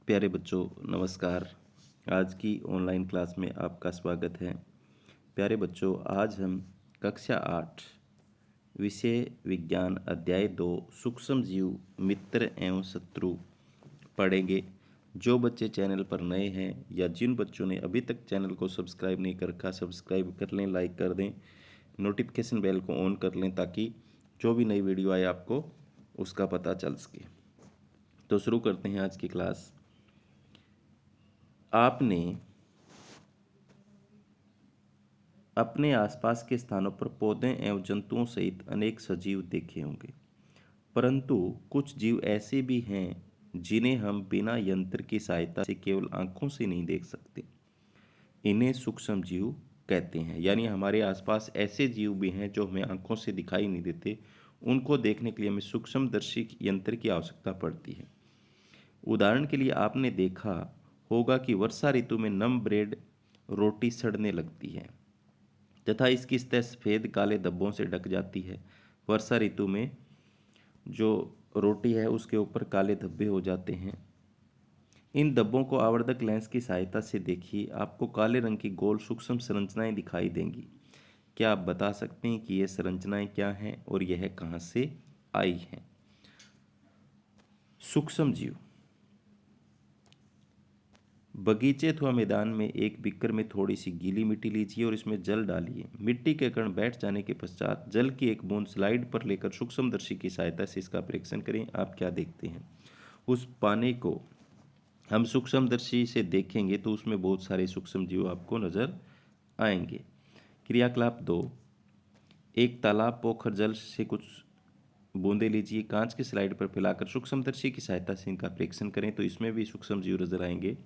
प्यारे बच्चों, नमस्कार। आज की ऑनलाइन क्लास में आपका स्वागत है। प्यारे बच्चों, आज हम कक्षा 8 विषय विज्ञान अध्याय 2 सूक्ष्म जीव मित्र एवं शत्रु पढ़ेंगे। जो बच्चे चैनल पर नए हैं या जिन बच्चों ने अभी तक चैनल को सब्सक्राइब नहीं कर रखा, सब्सक्राइब कर लें, लाइक कर दें, नोटिफिकेशन बेल को ऑन कर लें ताकि जो भी नई वीडियो आए आपको उसका पता चल सके। तो शुरू करते हैं आज की क्लास। आपने अपने आसपास के स्थानों पर पौधे एवं जंतुओं सहित अनेक सजीव देखे होंगे, परंतु कुछ जीव ऐसे भी हैं जिन्हें हम बिना यंत्र की सहायता से केवल आंखों से नहीं देख सकते। इन्हें सूक्ष्म जीव कहते हैं। यानी हमारे आसपास ऐसे जीव भी हैं जो हमें आंखों से दिखाई नहीं देते, उनको देखने के लिए हमें सूक्ष्मदर्शी यंत्र की आवश्यकता पड़ती है। उदाहरण के लिए आपने देखा होगा कि वर्षा ऋतु में नम ब्रेड रोटी सड़ने लगती है तथा इसकी सतह सफ़ेद काले धब्बों से ढक जाती है। वर्षा ऋतु में जो रोटी है उसके ऊपर काले धब्बे हो जाते हैं। इन धब्बों को आवर्धक लेंस की सहायता से देखिए, आपको काले रंग की गोल सूक्ष्म संरचनाएं दिखाई देंगी। क्या आप बता सकते हैं कि ये संरचनाएं क्या हैं और यह कहाँ से आई हैं? सूक्ष्म जीव। बगीचे अथवा मैदान में एक बीकर में थोड़ी सी गीली मिट्टी लीजिए और इसमें जल डालिए। मिट्टी के कण बैठ जाने के पश्चात जल की एक बूंद स्लाइड पर लेकर सूक्ष्मदर्शी की सहायता से इसका परीक्षण करें। आप क्या देखते हैं? उस पानी को हम सूक्ष्मदर्शी से देखेंगे तो उसमें बहुत सारे सूक्ष्म जीव आपको नजर आएंगे। क्रियाकलाप 2। एक तालाब पोखर जल से कुछ बूंदे लीजिए, कांच की स्लाइड पर फैलाकर सूक्ष्मदर्शी की सहायता से इनका परीक्षण करें तो इसमें भी सूक्ष्म जीव नजर आएंगे।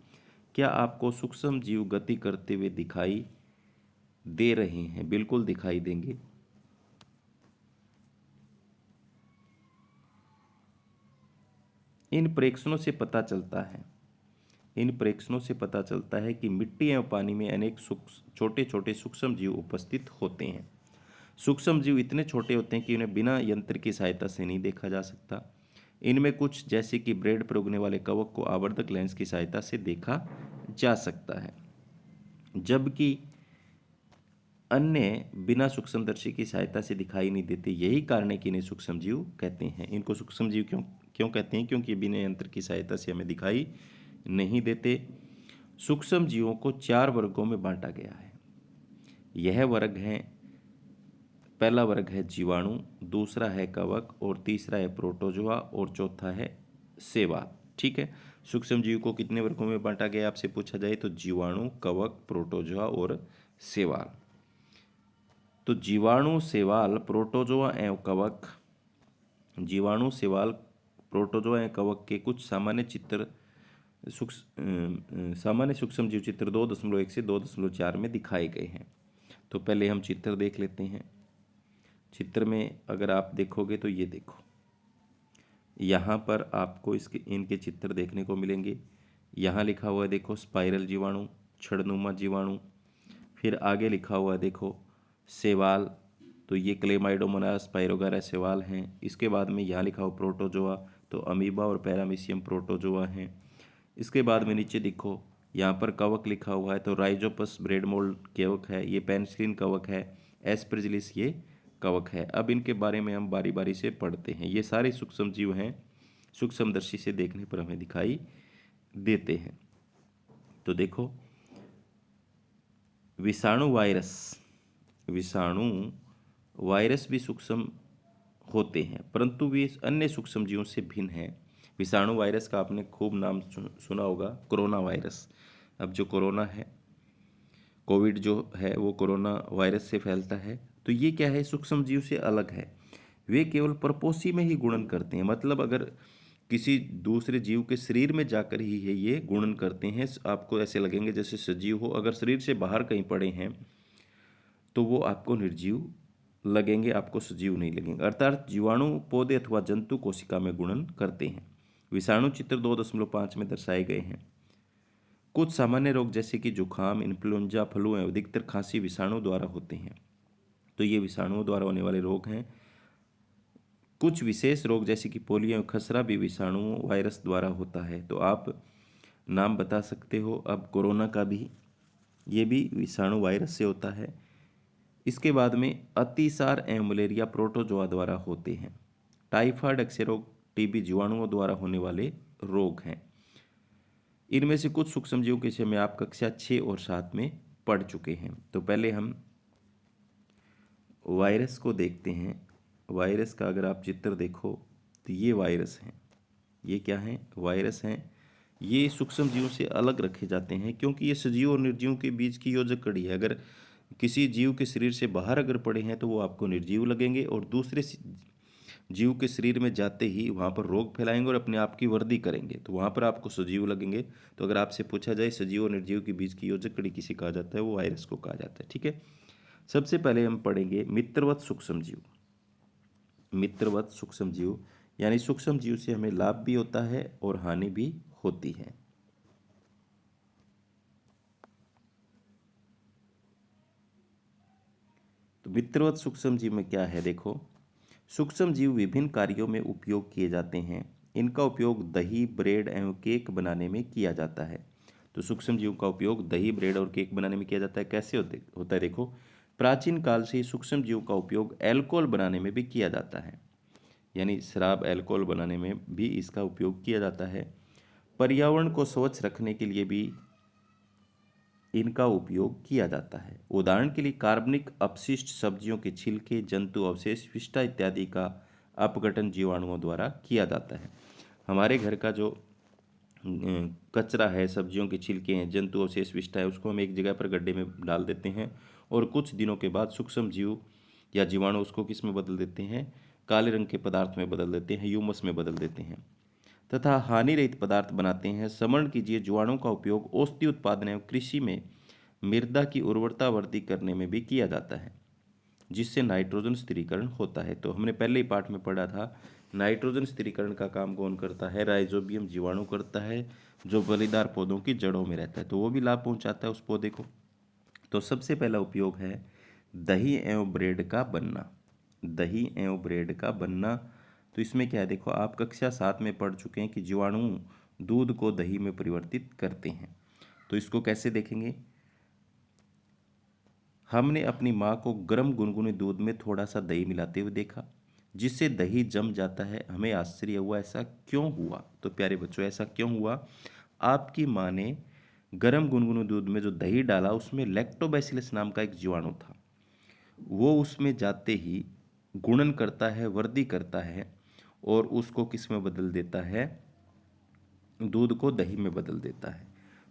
क्या आपको सूक्ष्म जीव गति करते हुए दिखाई दे रहे हैं? बिल्कुल दिखाई देंगे। इन परीक्षणों से पता चलता है कि मिट्टी एवं पानी में अनेक छोटे छोटे सूक्ष्म जीव उपस्थित होते हैं। सूक्ष्म जीव इतने छोटे होते हैं कि उन्हें बिना यंत्र की सहायता से नहीं देखा जा सकता। इनमें कुछ जैसे कि ब्रेड पर उगने वाले कवक को आवर्धक लेंस की सहायता से देखा जा सकता है, जबकि अन्य बिना सूक्ष्मदर्शी की सहायता से दिखाई नहीं देते। यही कारण है कि इन्हें सूक्ष्म जीव कहते हैं। इनको सूक्ष्म जीव क्यों क्यों कहते हैं? क्योंकि बिना यंत्र की सहायता से हमें दिखाई नहीं देते। सूक्ष्म जीवों को 4 वर्गों में बांटा गया है। यह वर्ग है, पहला वर्ग है जीवाणु, दूसरा है कवक और तीसरा है प्रोटोजोआ और चौथा है शैवाल। ठीक है। सूक्ष्म जीव को कितने वर्गों में बांटा गया आपसे पूछा जाए तो जीवाणु, कवक, प्रोटोजोआ और शैवाल। तो जीवाणु, शैवाल, प्रोटोजोआ एवं कवक, जीवाणु, शैवाल, प्रोटोजोआ एवं कवक के कुछ सामान्य चित्र सामान्य सूक्ष्म जीव चित्र 2.1 से 2.4 में दिखाए गए हैं। तो पहले हम चित्र देख लेते हैं। चित्र में अगर आप देखोगे तो ये देखो, यहाँ पर आपको इनके चित्र देखने को मिलेंगे। यहाँ लिखा हुआ है देखो स्पाइरल जीवाणु, छड़नुमा जीवाणु। फिर आगे लिखा हुआ है देखो शैवाल, तो ये क्लेमाइडोमोनास स्पाइरोगारा शैवाल हैं। इसके बाद में यहाँ लिखा हुआ प्रोटोजोआ, तो अमीबा और पैरामीशियम प्रोटोजोआ हैं। इसके बाद में नीचे देखो यहाँ पर कवक लिखा हुआ है, तो राइजोपस ब्रेड मोल्ड कवक है, ये पेनिसिलिन कवक है, एस्परजिलिस ये कवक है। अब इनके बारे में हम बारी बारी से पढ़ते हैं। ये सारे सूक्ष्म जीव हैं, सूक्ष्मदर्शी से देखने पर हमें दिखाई देते हैं। तो देखो विषाणु वायरस भी सूक्ष्म होते हैं, परंतु वे अन्य सूक्ष्म जीवों से भिन्न हैं। विषाणु वायरस का आपने खूब नाम सुना होगा, कोरोना वायरस। अब जो कोरोना है, कोविड जो है वो कोरोना वायरस से फैलता है। तो ये क्या है? सूक्ष्म जीव से अलग है। वे केवल परपोषी में ही गुणन करते हैं, मतलब अगर किसी दूसरे जीव के शरीर में जाकर ही है ये गुणन करते हैं। आपको ऐसे लगेंगे जैसे सजीव हो, अगर शरीर से बाहर कहीं पड़े हैं तो वो आपको निर्जीव लगेंगे, आपको सजीव नहीं लगेंगे। अर्थात जीवाणु पौधे अथवा जंतु कोशिका में गुणन करते हैं। विषाणु चित्र 2.5 में दर्शाए गए हैं। कुछ सामान्य रोग जैसे कि जुखाम, इन्फ्लुएंजा, फ्लू एवं अधिकतर खांसी विषाणु द्वारा होते हैं। तो ये विषाणुओं द्वारा होने वाले रोग हैं। कुछ विशेष रोग जैसे कि पोलियो एवं खसरा भी विषाणु वायरस द्वारा होता है। तो आप नाम बता सकते हो। अब कोरोना का भी, ये भी विषाणु वायरस से होता है। इसके बाद में अतिसार एवं मलेरिया प्रोटोजोआ द्वारा होते हैं। टाइफाइड, अक्षय रोग, टीबी जीवाणुओं द्वारा होने वाले रोग हैं। इनमें से कुछ सूक्ष्मजीवों के विषय में आप कक्षा 6 और 7 में पढ़ चुके हैं। तो पहले हम वायरस को देखते हैं। वायरस का अगर आप चित्र देखो तो ये वायरस हैं। ये क्या हैं? वायरस हैं। ये सूक्ष्म जीवों से अलग रखे जाते हैं क्योंकि ये सजीव और निर्जीव के बीच की योजक कड़ी है। अगर किसी जीव के शरीर से बाहर अगर पड़े हैं तो वो आपको निर्जीव लगेंगे, और दूसरे जीव के शरीर में जाते ही वहाँ पर रोग फैलाएंगे और अपने आप की वृद्धि करेंगे, तो वहाँ पर आपको सजीव लगेंगे। तो अगर आपसे पूछा जाए सजीव और निर्जीव के बीच की योजक कड़ी किसे कहा जाता है, वो वायरस को कहा जाता है। ठीक है, सबसे पहले हम पढ़ेंगे मित्रवत सूक्ष्म जीव। मित्रवत सूक्ष्म जीव यानी सूक्ष्म जीव से हमें लाभ भी होता है और हानि भी होती है। तो मित्रवत सूक्ष्म जीव में क्या है, देखो। सूक्ष्म जीव विभिन्न कार्यों में उपयोग किए जाते हैं। इनका उपयोग दही, ब्रेड एवं केक बनाने में किया जाता है। तो सूक्ष्म जीव का उपयोग दही, ब्रेड और केक बनाने में किया जाता है। कैसे होता है, देखो। प्राचीन काल से ही सूक्ष्म जीव का उपयोग अल्कोहल बनाने में भी किया जाता है, यानी शराब, अल्कोहल बनाने में भी इसका उपयोग किया जाता है। पर्यावरण को स्वच्छ रखने के लिए भी इनका उपयोग किया जाता है। उदाहरण के लिए कार्बनिक अपशिष्ट, सब्जियों के छिलके, जंतु अवशेष, विष्ठा इत्यादि का अपघटन जीवाणुओं द्वारा किया जाता है। हमारे घर का जो कचरा है, सब्जियों के छिलके हैं, जंतु अवशेष, विष्ठा है, उसको हम एक जगह पर गड्ढे में डाल देते हैं और कुछ दिनों के बाद सूक्ष्म जीव या जीवाणु उसको किस में बदल देते हैं? काले रंग के पदार्थ में बदल देते हैं, ह्यूमस में बदल देते हैं तथा हानि रहित पदार्थ बनाते हैं। स्मरण कीजिए, जीवाणु का उपयोग औषधि उत्पादन एवं कृषि में मृदा की उर्वरता वृद्धि करने में भी किया जाता है, जिससे नाइट्रोजन स्थिरीकरण होता है। तो हमने पहले ही पाठ में पढ़ा था, नाइट्रोजन स्थिरीकरण का काम कौन करता है? राइजोबियम जीवाणु करता है, जो बलीदार पौधों की जड़ों में रहता है, तो वो भी लाभ पहुंचाता है उस पौधे को। तो सबसे पहला उपयोग है दही एवं ब्रेड का बनना। दही एवं ब्रेड का बनना, तो इसमें क्या है, देखो, आप कक्षा 7 में पढ़ चुके हैं कि जीवाणु दूध को दही में परिवर्तित करते हैं। तो इसको कैसे देखेंगे? हमने अपनी माँ को गर्म गुनगुने दूध में थोड़ा सा दही मिलाते हुए देखा, जिससे दही जम जाता है। हमें आश्चर्य हुआ, ऐसा क्यों हुआ? तो प्यारे बच्चों, ऐसा क्यों हुआ? आपकी माँ ने गर्म गुनगुने दूध में जो दही डाला, उसमें लैक्टोबैसिलस नाम का एक जीवाणु था। वो उसमें जाते ही गुणन करता है, वृद्धि करता है, और उसको किस में बदल देता है? दूध को दही में बदल देता है।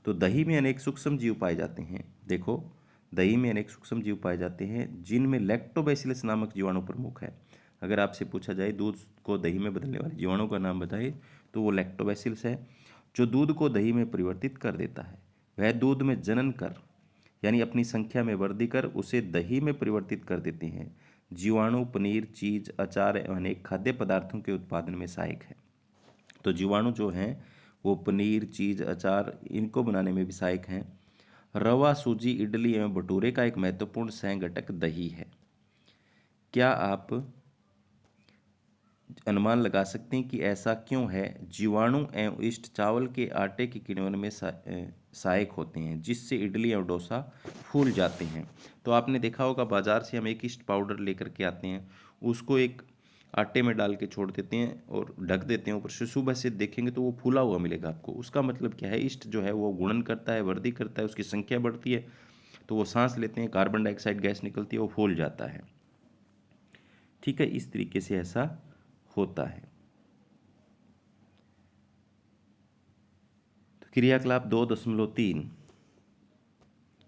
तो दही में अनेक सूक्ष्म जीव पाए जाते हैं। देखो, दही में अनेक सूक्ष्म जीव पाए जाते हैं जिनमें लैक्टोबैसिलस नामक जीवाणु प्रमुख है। अगर आपसे पूछा जाए दूध को दही में बदलने वाले जीवाणु का नाम बताइए, तो वो लैक्टोबैसिलस है, जो दूध को दही में परिवर्तित कर देता है। वह दूध में जनन कर, यानी अपनी संख्या में वृद्धि कर, उसे दही में परिवर्तित कर देते हैं। जीवाणु पनीर, चीज, अचार एवं अनेक खाद्य पदार्थों के उत्पादन में सहायक है। तो जीवाणु जो हैं वो पनीर, चीज, अचार, इनको बनाने में भी सहायक हैं। रवा, सूजी, इडली एवं भटूरे का एक महत्वपूर्ण सह घटक दही है। क्या आप अनुमान लगा सकते हैं कि ऐसा क्यों है? जीवाणु एवं यीस्ट चावल के आटे के किण्वन में सहायक होते हैं, जिससे इडली और डोसा फूल जाते हैं। तो आपने देखा होगा, बाजार से हम एक यीस्ट पाउडर लेकर के आते हैं, उसको एक आटे में डाल के छोड़ देते हैं और ढक देते हैं ऊपर से। सुबह से देखेंगे तो वो फूला हुआ मिलेगा आपको। उसका मतलब क्या है? यीस्ट जो है वो गुणन करता है, वृद्धि करता है, उसकी संख्या बढ़ती है, तो वो सांस लेते हैं, कार्बन डाइऑक्साइड गैस निकलती है, वो फूल जाता है। ठीक है, इस तरीके से ऐसा होता है। तो क्रियाकलाप 2.3,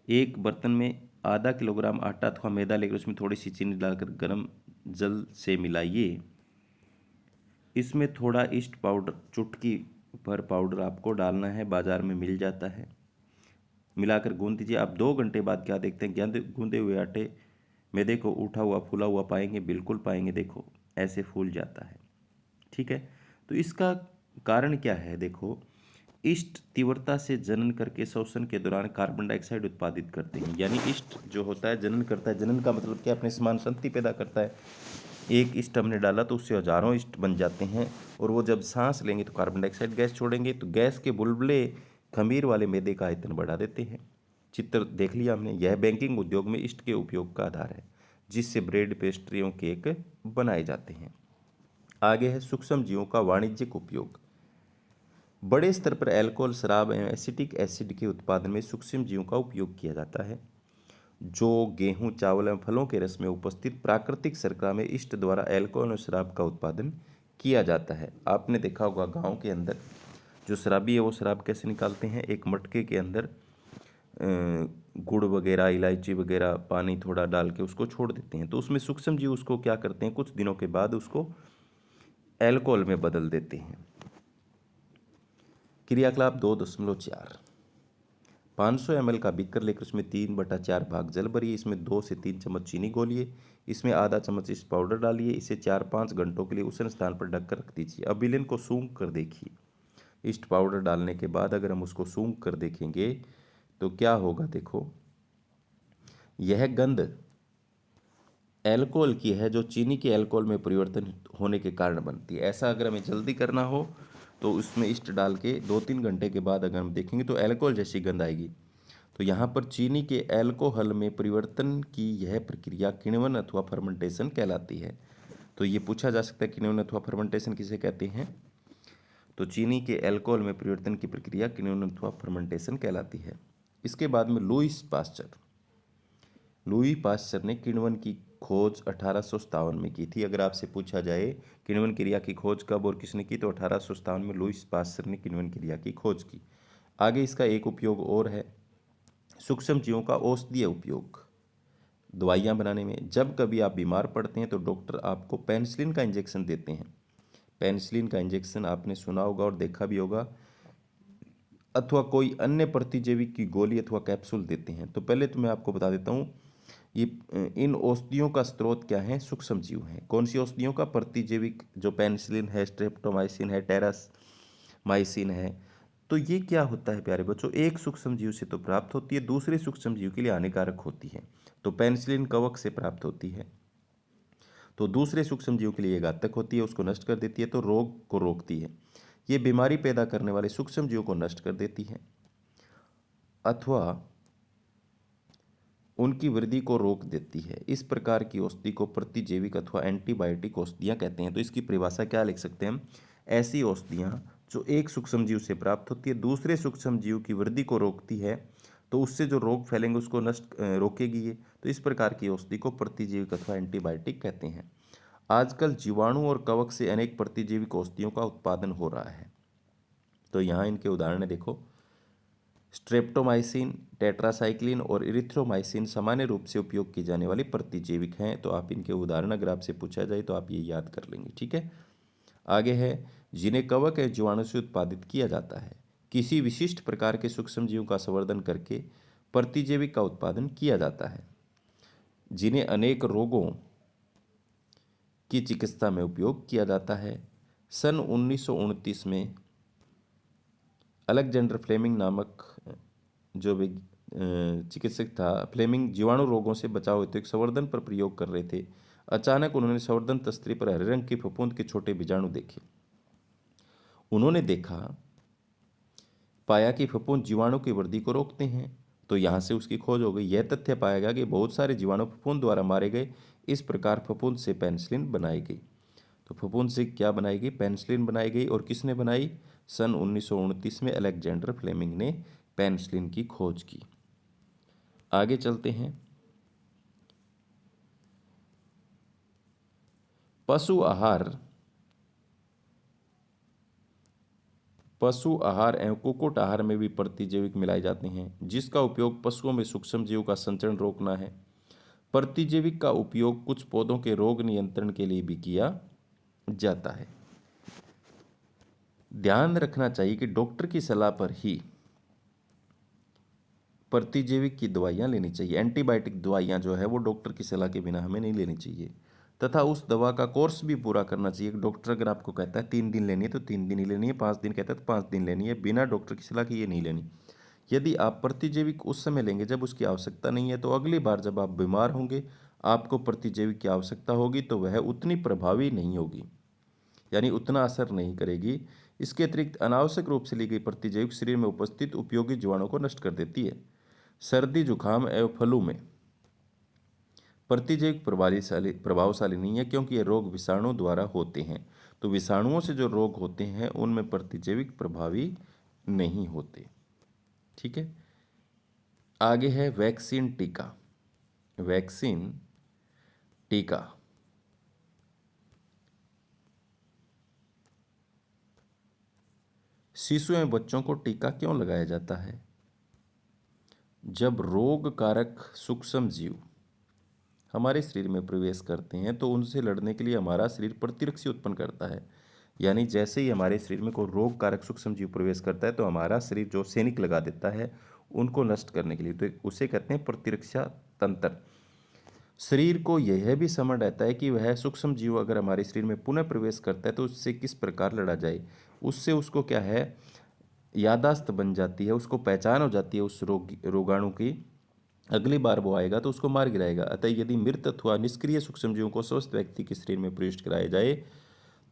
एक बर्तन में आधा किलोग्राम आटा अथवा मैदा लेकर उसमें थोड़ी सी चीनी डालकर गर्म जल से मिलाइए। इसमें थोड़ा ईस्ट पाउडर, चुटकी भर पाउडर आपको डालना है, बाजार में मिल जाता है। मिलाकर गूंद दीजिए। आप 2 घंटे बाद क्या देखते हैं? गूंदे हुए आटे मैदे को उठा हुआ, फूला हुआ पाएंगे? बिल्कुल पाएंगे। देखो, ऐसे फूल जाता है। ठीक है, तो इसका कारण क्या है? देखो, ईस्ट तीव्रता से जनन करके श्वसन के दौरान कार्बन डाइऑक्साइड उत्पादित करते हैं। यानी ईस्ट जो होता है जनन करता है। जनन का मतलब क्या? अपने समान संतति पैदा करता है। एक ईस्ट हमने डाला तो उससे हजारों ईस्ट बन जाते हैं, और वो जब सांस लेंगे तो कार्बन डाइऑक्साइड गैस छोड़ेंगे, तो गैस के बुलबुले खमीर वाले मैदे का आयतन बढ़ा देते हैं। चित्र देख लिया हमने। यह बैंकिंग उद्योग में ईस्ट के उपयोग का आधार है, जिससे ब्रेड, पेस्ट्रियों, केक बनाए जाते हैं। आगे है सूक्ष्म जीवों का वाणिज्यिक उपयोग। बड़े स्तर पर अल्कोहल, शराब एवं एसिटिक एसिड के उत्पादन में सूक्ष्म जीवों का उपयोग किया जाता है। जो गेहूं, चावल एवं फलों के रस में उपस्थित प्राकृतिक शर्करा में ईस्ट द्वारा अल्कोहल और शराब का उत्पादन किया जाता है। आपने देखा होगा गांव के अंदर जो शराबी है वो शराब कैसे निकालते हैं, एक मटके के अंदर गुड़ वगैरह, इलायची वगैरह, पानी थोड़ा डाल के उसको छोड़ देते हैं। तो उसमें सूक्ष्म जीव उसको क्या करते हैं, कुछ दिनों के बाद उसको अल्कोहल में बदल देते हैं। क्रियाकलाप 2.4। 500 ml का बीकर लेकर उसमें 3/4 भाग जल भरिए, इसमें 2 से 3 चम्मच चीनी घोलिए, इसमें आधा चम्मच इस पाउडर डालिए, इसे 4-5 घंटों के लिए उष्ण स्थान पर ढककर रख दीजिए। अब विलेन को सूंघ कर देखिए। ईस्ट पाउडर डालने के बाद अगर हम उसको सूंघ कर देखेंगे तो क्या होगा, देखो यह गंध अल्कोहल की है, जो चीनी के अल्कोहल में परिवर्तन होने के कारण बनती है। ऐसा अगर हमें जल्दी करना हो तो उसमें ईस्ट डाल के 2-3 घंटे के बाद अगर हम देखेंगे तो अल्कोहल जैसी गंध आएगी। तो यहाँ पर चीनी के अल्कोहल में परिवर्तन की यह प्रक्रिया किण्वन अथवा फर्मेंटेशन कहलाती है। तो ये पूछा जा सकता है किण्वन अथवा फर्मेंटेशन किसे कहते हैं। तो चीनी के अल्कोहल में परिवर्तन की प्रक्रिया किण्वन अथवा फर्मेंटेशन कहलाती है। इसके बाद में लुई पास्चर ने किण्वन की खोज 1857 में की थी। अगर आपसे पूछा जाए किण्वन क्रिया की खोज कब और किसने की, तो 1857 में लुईस पास्चर ने किण्वन क्रिया की खोज की। आगे इसका एक उपयोग और है, सूक्ष्म जीवों का औषधीय उपयोग दवाइयाँ बनाने में। जब कभी आप बीमार पड़ते हैं तो डॉक्टर आपको पेनिसिलिन का इंजेक्शन देते हैं। पेनिसिलिन का इंजेक्शन आपने सुना होगा और देखा भी होगा, अथवा कोई अन्य प्रतिजैविक की गोली अथवा कैप्सूल देते हैं। तो पहले तो मैं आपको बता देता हूँ ये इन औषधियों का स्रोत क्या है, सूक्ष्म जीव हैं। कौन सी औषधियों का, प्रतिजैविक, जो पेनिसिलिन है, स्ट्रेप्टोमाइसिन है, टेरामाइसिन है। तो ये क्या होता है प्यारे बच्चों, एक सूक्ष्म जीव से तो प्राप्त होती है, दूसरे सूक्ष्म जीव के लिए हानिकारक होती है। तो पेनिसिलिन कवक से प्राप्त होती है, तो दूसरे सूक्ष्म जीव के लिए घातक होती है, उसको नष्ट कर देती है, तो रोग को रोकती है। ये बीमारी पैदा करने वाले सूक्ष्म जीव को नष्ट कर देती है अथवा उनकी वृद्धि को रोक देती है। इस प्रकार की औषधि को प्रतिजैविक अथवा एंटीबायोटिक औषधियाँ कहते हैं। तो इसकी परिभाषा क्या लिख सकते हैं हम, ऐसी औषधियाँ जो एक सूक्ष्म जीव से प्राप्त होती है, दूसरे सूक्ष्म जीव की वृद्धि को रोकती है, तो उससे जो रोग फैलेंगे उसको नष्ट रोकेगी ये। तो इस प्रकार की औषधि को प्रतिजैविक अथवा एंटीबायोटिक कहते हैं। आजकल जीवाणु और कवक से अनेक प्रतिजैविक औषधियों का उत्पादन हो रहा है। तो यहाँ इनके उदाहरण देखो, स्ट्रेप्टोमाइसिन, टेट्रासाइक्लिन और इरिथ्रोमाइसिन सामान्य रूप से उपयोग की जाने वाली प्रतिजैविक हैं। तो आप इनके उदाहरण अगर आपसे पूछा जाए तो आप ये याद कर लेंगे, ठीक है। आगे है, जिन्हें कवक या जीवाणु से उत्पादित किया जाता है। किसी विशिष्ट प्रकार के सूक्ष्म जीवों का संवर्धन करके प्रतिजैविक का उत्पादन किया जाता है, जिन्हें अनेक रोगों की चिकित्सा में उपयोग किया जाता है। सन 1929 में अलेक्जेंडर फ्लेमिंग नामक जो चिकित्सक था, फ्लेमिंग जीवाणु रोगों से बचाव हेतु एक संवर्धन पर प्रयोग कर रहे थे। अचानक उन्होंने संवर्धन तस्तरी पर हरे रंग की फफूंद के छोटे बीजाणु देखे। उन्होंने पाया कि फफूंद जीवाणु की वृद्धि को रोकते हैं। तो यहाँ से उसकी खोज हो गई। यह तथ्य पाया गया कि बहुत सारे जीवाणु फफूंद द्वारा मारे गए। इस प्रकार फफूंद से पेनिसिलिन बनाई गई। तो फफूंद से क्या बनाई गई, पेनिसिलिन बनाई गई। और किसने बनाई, सन 1929 में अलेक्जेंडर फ्लेमिंग ने पेनिसिलिन की खोज की। आगे चलते हैं, पशु आहार एवं कुक्कुट आहार में भी प्रतिजैविक मिलाए जाते हैं, जिसका उपयोग पशुओं में सूक्ष्म जीव का संचरण रोकना है। प्रतिजैविक का उपयोग कुछ पौधों के रोग नियंत्रण के लिए भी किया जाता है। ध्यान रखना चाहिए कि डॉक्टर की सलाह पर ही प्रतिजैविक की दवाइयाँ लेनी चाहिए। एंटीबायोटिक दवाइयाँ जो है वो डॉक्टर की सलाह के बिना हमें नहीं लेनी चाहिए, तथा उस दवा का कोर्स भी पूरा करना चाहिए। डॉक्टर अगर आपको कहता है 3 दिन लेनी है तो 3 दिन ही लेनी है, 5 दिन कहता है तो 5 दिन लेनी है, बिना डॉक्टर की सलाह के ये नहीं लेनी। यदि आप प्रतिजैविक उस समय लेंगे जब उसकी आवश्यकता नहीं है, तो अगली बार जब आप बीमार होंगे, आपको प्रतिजैविक की आवश्यकता होगी, तो वह उतनी प्रभावी नहीं होगी, यानी उतना असर नहीं करेगी। इसके अतिरिक्त अनावश्यक रूप से ली गई प्रतिजैविक शरीर में उपस्थित उपयोगी जीवाणुओं को नष्ट कर देती है। सर्दी, जुकाम एवं फ्लू में प्रतिजैविक प्रभावशाली नहीं है, क्योंकि ये रोग विषाणु द्वारा होते हैं। तो विषाणुओं से जो रोग होते हैं उनमें प्रतिजैविक प्रभावी नहीं होते। ठीक है, आगे है वैक्सीन टीका। वैक्सीन टीका शिशु एवं बच्चों को टीका क्यों लगाया जाता है? जब रोग कारक सूक्ष्म जीव हमारे शरीर में प्रवेश करते हैं तो उनसे लड़ने के लिए हमारा शरीर प्रतिरक्षा उत्पन्न करता है। यानी जैसे ही हमारे शरीर में कोई रोग कारक सूक्ष्म जीव प्रवेश करता है तो हमारा शरीर जो सैनिक लगा देता है उनको नष्ट करने के लिए, तो उसे कहते हैं प्रतिरक्षा तंत्र। शरीर को यह भी समझ रहता है कि वह सूक्ष्म जीव अगर हमारे शरीर में पुनः प्रवेश करता है तो उससे किस प्रकार लड़ा जाए। उससे उसको क्या है, यादाश्त बन जाती है, उसको पहचान हो जाती है उस रोगाणु की। अगली बार वो आएगा तो उसको मार गिराएगा। अतः यदि मृत अथवा निष्क्रिय सूक्ष्मजीवों को स्वस्थ व्यक्ति के शरीर में प्रविष्ट कराया जाए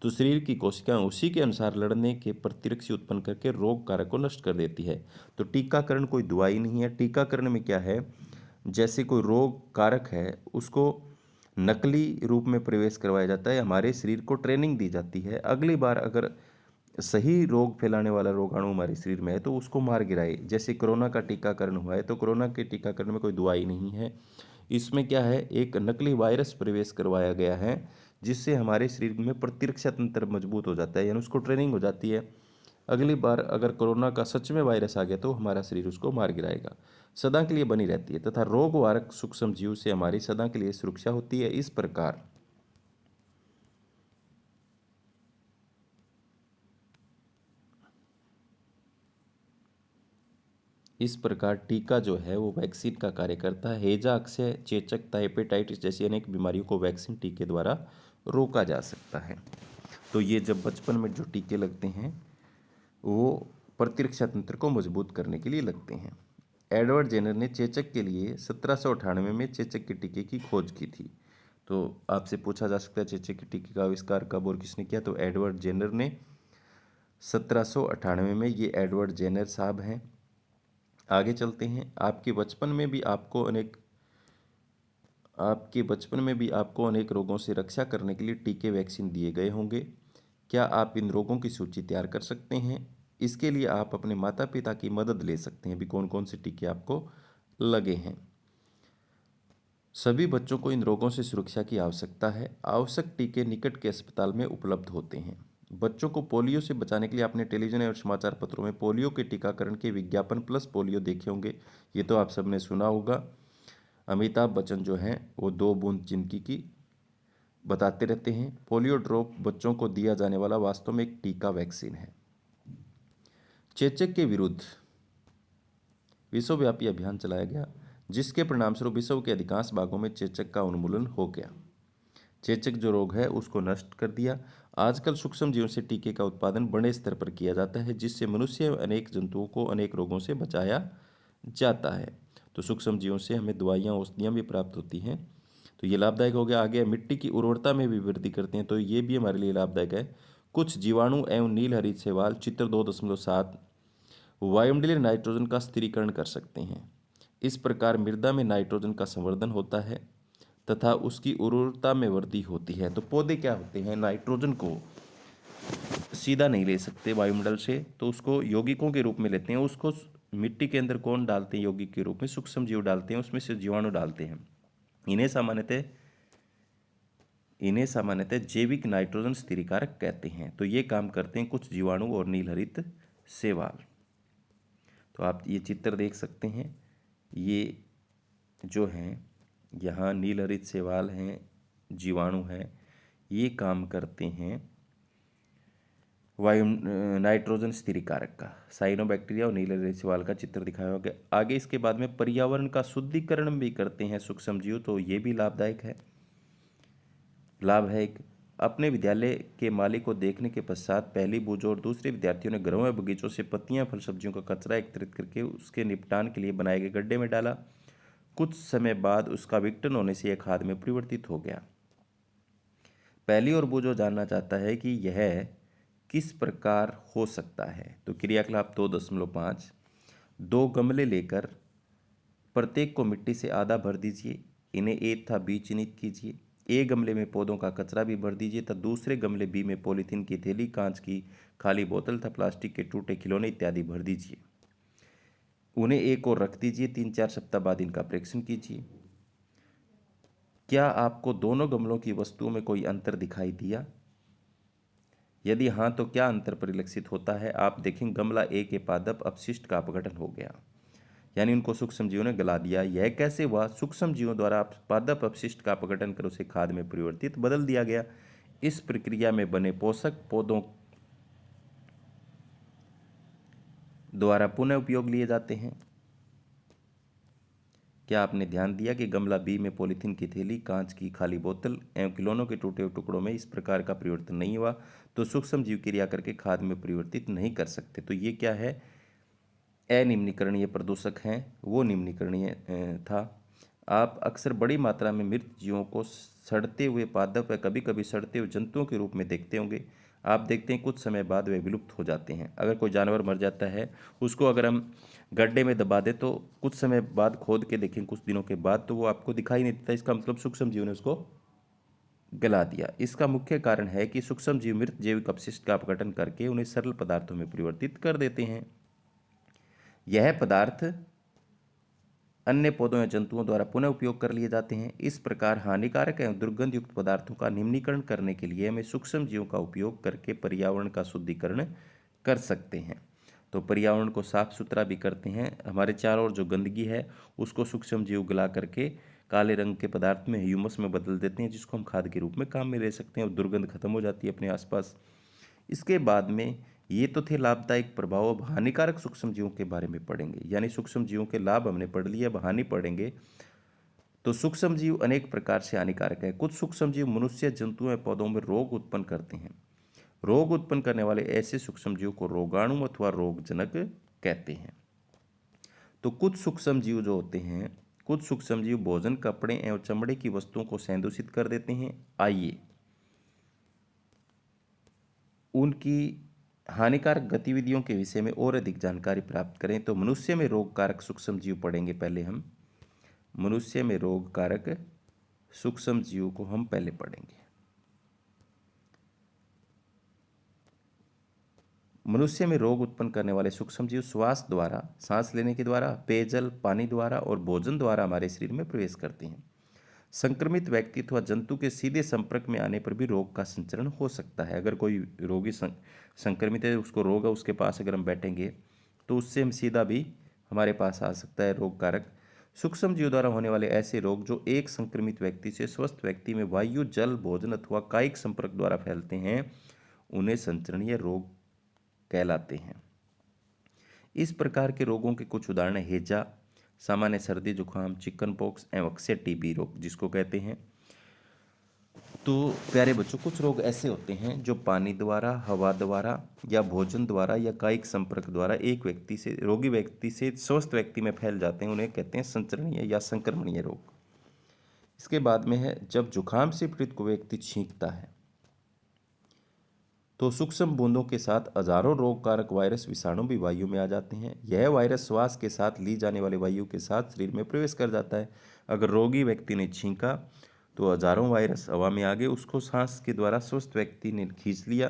तो शरीर की कोशिकाएं उसी के अनुसार लड़ने के प्रतिरक्षा उत्पन्न करके रोग कारक को नष्ट कर देती है। तो टीकाकरण कोई दवाई नहीं है। टीकाकरण में क्या है, जैसे कोई रोग कारक है उसको नकली रूप में प्रवेश करवाया जाता है, हमारे शरीर को ट्रेनिंग दी जाती है, अगली बार अगर सही रोग फैलाने वाला रोगाणु हमारे शरीर में है तो उसको मार गिराए। जैसे कोरोना का टीकाकरण हुआ है तो कोरोना के टीकाकरण में कोई दवाई नहीं है, इसमें क्या है, एक नकली वायरस प्रवेश करवाया गया है जिससे हमारे शरीर में प्रतिरक्षा तंत्र मजबूत हो जाता है, यानी उसको ट्रेनिंग हो जाती है। अगली बार अगर कोरोना का सच में वायरस आ गया तो हमारा शरीर उसको मार गिराएगा, सदा के लिए बनी रहती है। तथा रोगवारक सूक्ष्म जीव से हमारी सदा के लिए सुरक्षा होती है। इस प्रकार टीका जो है वो वैक्सीन का कार्य करता है। हैजा, अक्षय, चेचक, हेपेटाइटिस जैसी अनेक बीमारियों को वैक्सीन टीके द्वारा रोका जा सकता है। तो ये जब बचपन में जो टीके लगते हैं वो प्रतिरक्षा तंत्र को मजबूत करने के लिए लगते हैं। एडवर्ड जेनर ने चेचक के लिए 1798 में चेचक के टीके की खोज की थी। तो आपसे पूछा जा सकता है चेचक के टीके का आविष्कार कब और किसने किया, तो एडवर्ड जेनर ने 1798 में, ये एडवर्ड जेनर साहब हैं। आगे चलते हैं। आपके बचपन में भी आपको अनेक रोगों से रक्षा करने के लिए टीके वैक्सीन दिए गए होंगे। क्या आप इन रोगों की सूची तैयार कर सकते हैं? इसके लिए आप अपने माता पिता की मदद ले सकते हैं भी कौन कौन से टीके आपको लगे हैं। सभी बच्चों को इन रोगों से सुरक्षा की आवश्यकता है। आवश्यक टीके निकट के अस्पताल में उपलब्ध होते हैं। बच्चों को पोलियो से बचाने के लिए आपने टेलीविजन और समाचार पत्रों में पोलियो के टीकाकरण के विज्ञापन प्लस पोलियो देखे होंगे, ये तो आप सबने सुना होगा। अमिताभ बच्चन जो हैं वो 2 बूंद जिंदगी की बताते रहते हैं। पोलियो ड्रॉप बच्चों को दिया जाने वाला वास्तव में एक टीका वैक्सीन है। चेचक के विरुद्ध विश्वव्यापी अभियान चलाया गया जिसके परिणामस्वरूप विश्व के अधिकांश भागों में चेचक का उन्मूलन हो गया। चेचक जो रोग है उसको नष्ट कर दिया। आजकल सूक्ष्म जीवों से टीके का उत्पादन बड़े स्तर पर किया जाता है जिससे मनुष्य एवं अनेक जंतुओं को अनेक रोगों से बचाया जाता है। तो सूक्ष्म जीवों से हमें दवाइयाँ औषधियाँ भी प्राप्त होती हैं, तो ये लाभदायक हो गया। आगे मिट्टी की उर्वरता में भी वृद्धि करते हैं, तो ये भी हमारे लिए लाभदायक है। कुछ जीवाणु एवं नील हरित शैवाल चित्र 2.7 वायुमंडलीय नाइट्रोजन का स्थिरीकरण कर सकते हैं। इस प्रकार मृदा में नाइट्रोजन का संवर्धन होता है तथा उसकी उर्वरता में वृद्धि होती है। तो पौधे क्या होते हैं, नाइट्रोजन को सीधा नहीं ले सकते वायुमंडल से, तो उसको यौगिकों के रूप में लेते हैं। उसको मिट्टी के अंदर कौन डालते हैं यौगिक के रूप में, सूक्ष्म जीव डालते हैं, उसमें से जीवाणु डालते हैं। इन्हें सामान्यतः जैविक नाइट्रोजन स्थिरीकारक कहते हैं। तो ये काम करते हैं कुछ जीवाणु और नीलहरित शैवाल। तो आप ये चित्र देख सकते हैं, ये जो हैं यहाँ नीलहरित शैवाल हैं, जीवाणु हैं, ये काम करते हैं वायु नाइट्रोजन स्थिरीकारक का। साइनोबैक्टीरिया और नीलहरित शैवाल का चित्र दिखाया होगा। आगे इसके बाद में पर्यावरण का शुद्धिकरण भी करते हैं सूक्ष्म जीव, तो ये भी लाभदायक है। लाभ है एक, अपने विद्यालय के माली को देखने के पश्चात पहली बूझो और दूसरे विद्यार्थियों ने घरों में बगीचों से पत्तियां, फल, सब्जियों का कचरा एकत्रित करके उसके निपटान के लिए बनाए गए गड्ढे में डाला। कुछ समय बाद उसका विघटन होने से यह खाद में परिवर्तित हो गया। पहली और बूझो जानना चाहता है कि यह किस प्रकार हो सकता है? तो क्रियाकलाप 2.5, 2 गमले लेकर प्रत्येक को मिट्टी से आधा भर दीजिए, इन्हें ए तथा बी चिन्हित कीजिए। ए गमले में पौधों का कचरा भी भर दीजिए तथा दूसरे गमले बी में पॉलीथीन की थैली, कांच की खाली बोतल तथा प्लास्टिक के टूटे खिलौने इत्यादि भर दीजिए। उन्हें एक और रख दीजिए। 3-4 सप्ताह बाद इनका परीक्षण कीजिए। क्या आपको दोनों गमलों की वस्तुओं में कोई अंतर दिखाई दिया? यदि हाँ, तो क्या अंतर परिलक्षित होता है? आप देखें गमला ए के पादप अपशिष्ट का अपघटन हो गया, यानी उनको सूक्ष्म जीवों ने गला दिया। यह कैसे हुआ? सूक्ष्म जीवों द्वारा पादप अपशिष्ट का अपघटन कर उसे खाद में परिवर्तित बदल दिया गया। इस प्रक्रिया में बने पोषक पौधों द्वारा पुनः उपयोग लिए जाते हैं। क्या आपने ध्यान दिया कि गमला बी में पॉलीथीन की थैली, कांच की खाली बोतल एवं खिलौनों के टूटे हुए टुकड़ों में इस प्रकार का परिवर्तन नहीं हुआ, तो सूक्ष्म जीव क्रिया करके खाद में परिवर्तित नहीं कर सकते। तो ये क्या है? अनिम्नीकरणीय प्रदूषक हैं, वो निम्नीकरणीय था। आप अक्सर बड़ी मात्रा में मृत जीवों को सड़ते हुए पादप या कभी कभी सड़ते हुए जंतुओं के रूप में देखते होंगे। आप देखते हैं कुछ समय बाद वे विलुप्त हो जाते हैं। अगर कोई जानवर मर जाता है, उसको अगर हम गड्ढे में दबा दें तो कुछ समय बाद खोद के देखें कुछ दिनों के बाद, तो वो आपको दिखाई नहीं देता। इसका मतलब सूक्ष्म जीव ने उसको गला दिया। इसका मुख्य कारण है कि सूक्ष्म जीव मृत जैविक अपशिष्ट का अपघटन करके उन्हें सरल पदार्थों में परिवर्तित कर देते हैं। यह पदार्थ अन्य पौधों या जंतुओं द्वारा पुनः उपयोग कर लिए जाते हैं। इस प्रकार हानिकारक एवं दुर्गंध युक्त पदार्थों का निम्नीकरण करने के लिए हमें सूक्ष्म जीवों का उपयोग करके पर्यावरण का शुद्धिकरण कर सकते हैं। तो पर्यावरण को साफ सुथरा भी करते हैं। हमारे चारों ओर जो गंदगी है उसको सूक्ष्म जीव गला करके काले रंग के पदार्थ में, ह्यूमस में बदल देते हैं, जिसको हम खाद के रूप में काम में ले सकते हैं और दुर्गंध खत्म हो जाती है अपने आसपास। इसके बाद में ये तो थे लाभदायक प्रभाव। अब हानिकारक सूक्ष्म जीवों के बारे में पढ़ेंगे, यानी सूक्ष्म जीवों के लाभ हमने पढ़ लिए, अब हानि पढ़ेंगे। तो सूक्ष्म जीव अनेक प्रकार से हानिकारक है। कुछ सूक्ष्म जीव मनुष्य, जंतुओं या पौधों में रोग उत्पन्न करते हैं। रोग उत्पन्न करने वाले ऐसे सूक्ष्म जीव को रोगाणु अथवा रोगजनक कहते हैं। तो कुछ सूक्ष्म जीव जो होते हैं, कुछ सूक्ष्म जीव भोजन, कपड़े एवं चमड़े की वस्तुओं को संदूषित कर देते हैं। आइए उनकी हानिकारक गतिविधियों के विषय में और अधिक जानकारी प्राप्त करें। तो मनुष्य में रोगकारक सूक्ष्म जीव पढ़ेंगे पहले हम। मनुष्य में रोगकारक सूक्ष्म जीव को हम पहले पढ़ेंगे। मनुष्य में रोग उत्पन्न करने वाले सूक्ष्म जीव श्वास द्वारा, सांस लेने के द्वारा, पेयजल, पानी द्वारा और भोजन द्वारा हमारे शरीर में प्रवेश करते हैं। संक्रमित व्यक्ति अथवा जंतु के सीधे संपर्क में आने पर भी रोग का संचरण हो सकता है। अगर कोई रोगी संक्रमित है, उसको रोग है, उसके पास अगर हम बैठेंगे तो उससे हम सीधा भी हमारे पास आ सकता है रोग कारक। सूक्ष्म जीव द्वारा होने वाले ऐसे रोग जो एक संक्रमित व्यक्ति से स्वस्थ व्यक्ति में वायु, जल, भोजन अथवा कायिक संपर्क द्वारा फैलते हैं, उन्हें संचरणीय रोग कहलाते हैं। इस प्रकार के रोगों के कुछ उदाहरण हैजा, सामान्य सर्दी जुकाम, चिकन पॉक्स एवं अक्सर टीबी रोग जिसको कहते हैं। तो प्यारे बच्चों, कुछ रोग ऐसे होते हैं जो पानी द्वारा, हवा द्वारा या भोजन द्वारा या कायिक संपर्क द्वारा एक व्यक्ति से, रोगी व्यक्ति से स्वस्थ व्यक्ति में फैल जाते हैं। उन्हें कहते हैं संचरणीय या संक्रमणीय रोग। इसके बाद में है जब जुकाम से पीड़ित को व्यक्ति छींकता है तो सूक्ष्म बूंदों के साथ हजारों रोग कारक वायरस, विषाणु भी वायु में आ जाते हैं। यह वायरस श्वास के साथ ली जाने वाले वायु के साथ शरीर में प्रवेश कर जाता है। अगर रोगी व्यक्ति ने छींका तो हजारों वायरस हवा में आ गए, उसको सांस के द्वारा स्वस्थ व्यक्ति ने खींच लिया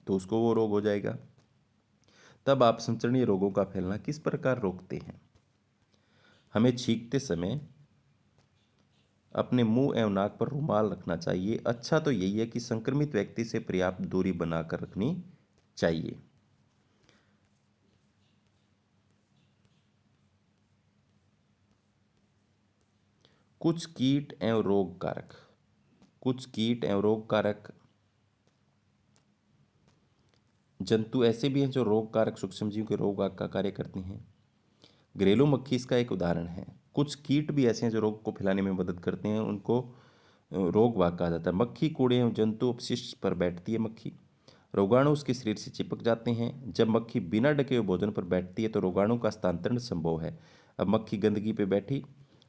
तो उसको वो रोग हो जाएगा। तब आप संचरणीय रोगों का फैलना किस प्रकार रोकते हैं? हमें छींकते समय अपने मुंह एवं नाक पर रुमाल रखना चाहिए। अच्छा तो यही है कि संक्रमित व्यक्ति से पर्याप्त दूरी बनाकर रखनी चाहिए। कुछ कीट एवं रोग कारक, कुछ कीट एवं रोग कारक जंतु ऐसे भी हैं जो रोग कारक सूक्ष्म जीव के रोग का कार्य करते हैं। घरेलू मक्खी इसका एक उदाहरण है। कुछ कीट भी ऐसे हैं जो रोग को फैलाने में मदद करते हैं, उनको रोग वाहक कहा जाता है। मक्खी कूड़े एवं जंतु अपशिष्ट पर बैठती है। मक्खी रोगाणु उसके शरीर से चिपक जाते हैं। जब मक्खी बिना ढके हुए भोजन पर बैठती है तो रोगाणु का हस्तांतरण संभव है। अब मक्खी गंदगी पे बैठी